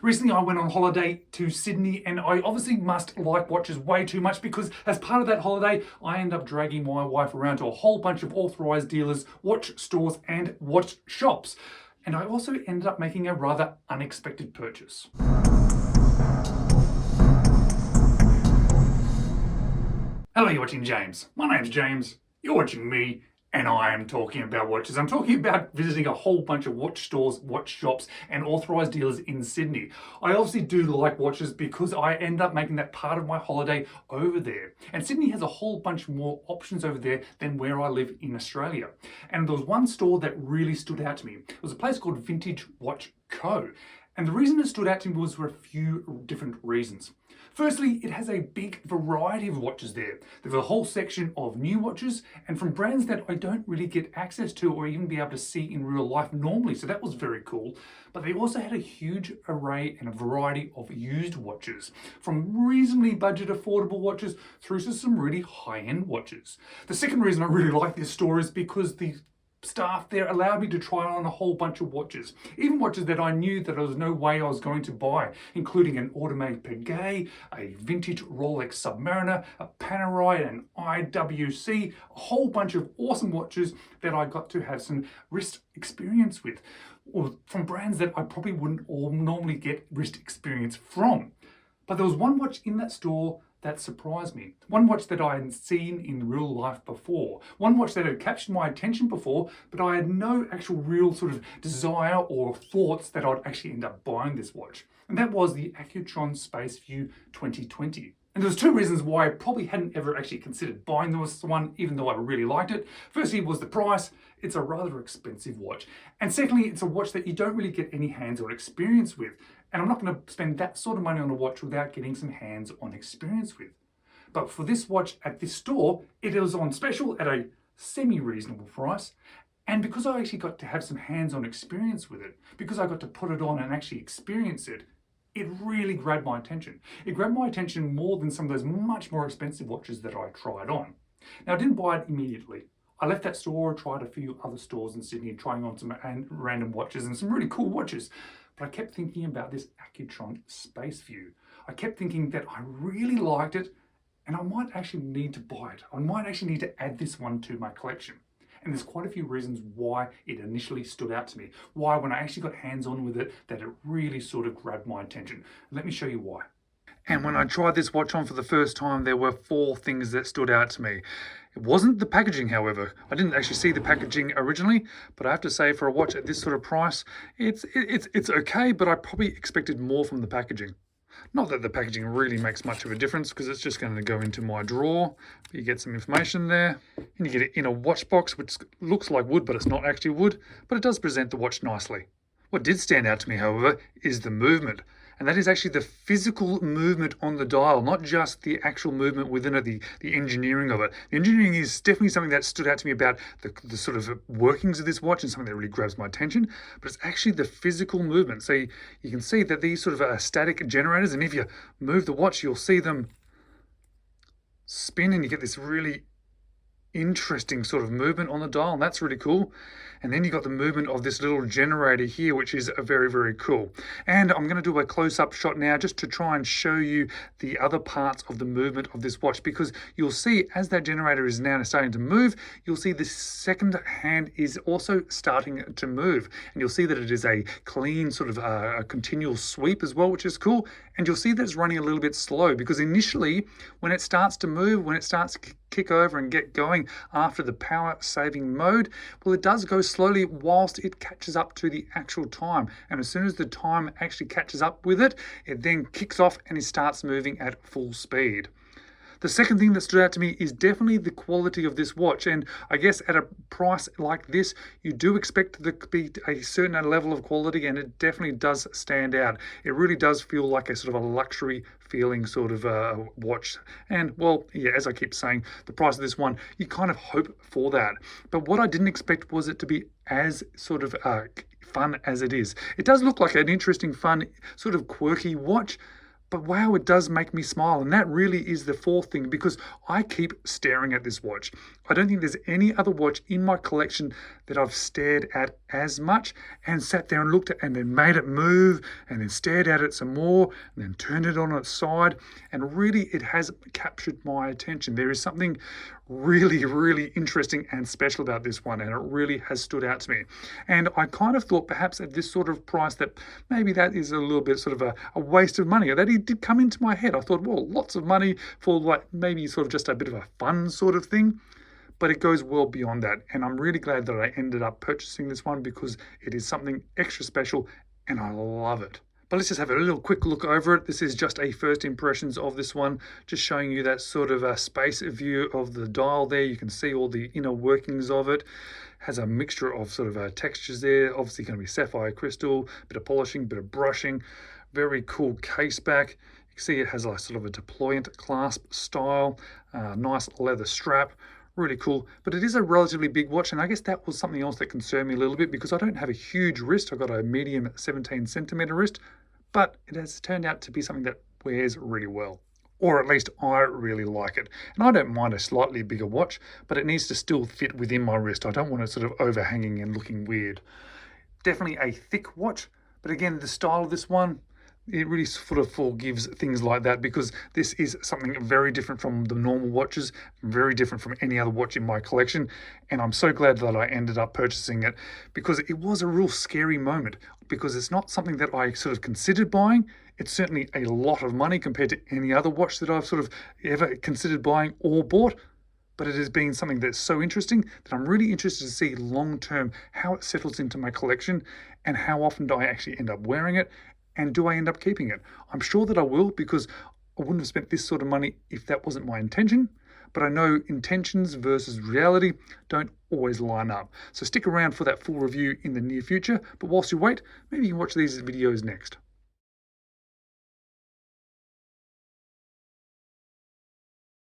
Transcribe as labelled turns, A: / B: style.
A: Recently I went on holiday to Sydney and I obviously must like watches way too much because as part of that holiday I end up dragging my wife around to a whole bunch of authorised dealers, watch stores and watch shops. And I also ended up making a rather unexpected purchase. Hello, you're watching James. My name's James, you're watching me, and I am talking about watches. I'm talking about visiting a whole bunch of watch stores, watch shops, and authorised dealers in Sydney. I obviously do like watches because I end up making that part of my holiday over there. And Sydney has a whole bunch more options over there than where I live in Australia. And there was one store that really stood out to me. It was a place called Vintage Watch Co. And the reason it stood out to me was for a few different reasons. Firstly, it has a big variety of watches there. There's a whole section of new watches and from brands that I don't really get access to or even be able to see in real life normally, so that was very cool. But they also had a huge array and a variety of used watches, from reasonably budget affordable watches through to some really high-end watches. The second reason I really like this store is because the staff there allowed me to try on a whole bunch of watches, even watches that I knew that there was no way I was going to buy, including an Audemars Piguet, a vintage Rolex Submariner, a Panerai, an IWC, a whole bunch of awesome watches that I got to have some wrist experience with, or from brands that I probably wouldn't normally get wrist experience from. But there was one watch in that store that surprised me. One watch that I hadn't seen in real life before. One watch that had captured my attention before, but I had no actual real sort of desire or thoughts that I'd actually end up buying this watch. And that was the Accutron Spaceview 2020. And there's two reasons why I probably hadn't ever actually considered buying this one, even though I really liked it. Firstly was the price. It's a rather expensive watch. And secondly, it's a watch that you don't really get any hands-on experience with. And I'm not going to spend that sort of money on a watch without getting some hands-on experience with. But for this watch at this store, it was on special at a semi-reasonable price. And because I actually got to have some hands-on experience with it, because I got to put it on and actually experience it, it really grabbed my attention. It grabbed my attention more than some of those much more expensive watches that I tried on. Now, I didn't buy it immediately. I left that store, tried a few other stores in Sydney, trying on some random watches and some really cool watches. But I kept thinking about this Accutron Spaceview. I kept thinking that I really liked it and I might actually need to buy it. I might actually need to add this one to my collection. And there's quite a few reasons why it initially stood out to me. Why, when I actually got hands-on with it, that it really sort of grabbed my attention. Let me show you why. And when I tried this watch on for the first time, there were four things that stood out to me. It wasn't the packaging, however. I didn't actually see the packaging originally, but I have to say for a watch at this sort of price, it's okay, but I probably expected more from the packaging. Not that the packaging really makes much of a difference because it's just going to go into my drawer. You get some information there and you get it in a watch box, which looks like wood, but it's not actually wood, but it does present the watch nicely. What did stand out to me, however, is the movement. And that is actually the physical movement on the dial, not just the actual movement within it, the engineering of it. The engineering is definitely something that stood out to me about the sort of workings of this watch and something that really grabs my attention, but it's actually the physical movement. So you can see that these sort of are static generators, and if you move the watch, you'll see them spin and you get this really interesting sort of movement on the dial, and that's really cool. And then you got the movement of this little generator here, which is very, very cool. And I'm going to do a close-up shot now just to try and show you the other parts of the movement of this watch, because you'll see as that generator is now starting to move, you'll see the second hand is also starting to move, and you'll see that it is a clean sort of a continual sweep as well, which is cool. And you'll see that it's running a little bit slow because initially when it starts to move, when it starts to kick over and get going after the power saving mode, well, it does go slowly whilst it catches up to the actual time. And as soon as the time actually catches up with it, it then kicks off and it starts moving at full speed. The second thing that stood out to me is definitely the quality of this watch. And I guess at a price like this, you do expect there to be a certain level of quality, and it definitely does stand out. It really does feel like a sort of a luxury feeling sort of watch. And well, yeah, as I keep saying, the price of this one, you kind of hope for that. But what I didn't expect was it to be as sort of fun as it is. It does look like an interesting, fun, sort of quirky watch, but wow, it does make me smile. And that really is the fourth thing, because I keep staring at this watch. I don't think there's any other watch in my collection that I've stared at as much and sat there and looked at and then made it move and then stared at it some more and then turned it on its side. And really, it has captured my attention. There is something really, really interesting and special about this one, and it really has stood out to me. And I kind of thought perhaps at this sort of price that maybe that is a little bit sort of a waste of money. That it did come into my head. I thought, well, lots of money for like maybe sort of just a bit of a fun sort of thing. But it goes well beyond that. And I'm really glad that I ended up purchasing this one because it is something extra special and I love it. But let's just have a little quick look over it. This is just a first impressions of this one, just showing you that sort of a space view of the dial there. You can see all the inner workings of it. Has a mixture of sort of textures there. Obviously going to be sapphire crystal, bit of polishing, bit of brushing. Very cool case back. You can see it has a sort of a deployant clasp style, nice leather strap. Really cool, but it is a relatively big watch, and I guess that was something else that concerned me a little bit because I don't have a huge wrist. I've got a medium 17 centimeter wrist, but it has turned out to be something that wears really well, or at least I really like it. And I don't mind a slightly bigger watch, but it needs to still fit within my wrist. I don't want it sort of overhanging and looking weird. Definitely a thick watch, but again, the style of this one, it really sort of forgives things like that because this is something very different from the normal watches, very different from any other watch in my collection. And I'm so glad that I ended up purchasing it because it was a real scary moment because it's not something that I sort of considered buying. It's certainly a lot of money compared to any other watch that I've sort of ever considered buying or bought. But it has been something that's so interesting that I'm really interested to see long term how it settles into my collection and how often do I actually end up wearing it. And do I end up keeping it? I'm sure that I will because I wouldn't have spent this sort of money if that wasn't my intention. But I know intentions versus reality don't always line up. So stick around for that full review in the near future. But whilst you wait, maybe you can watch these videos next.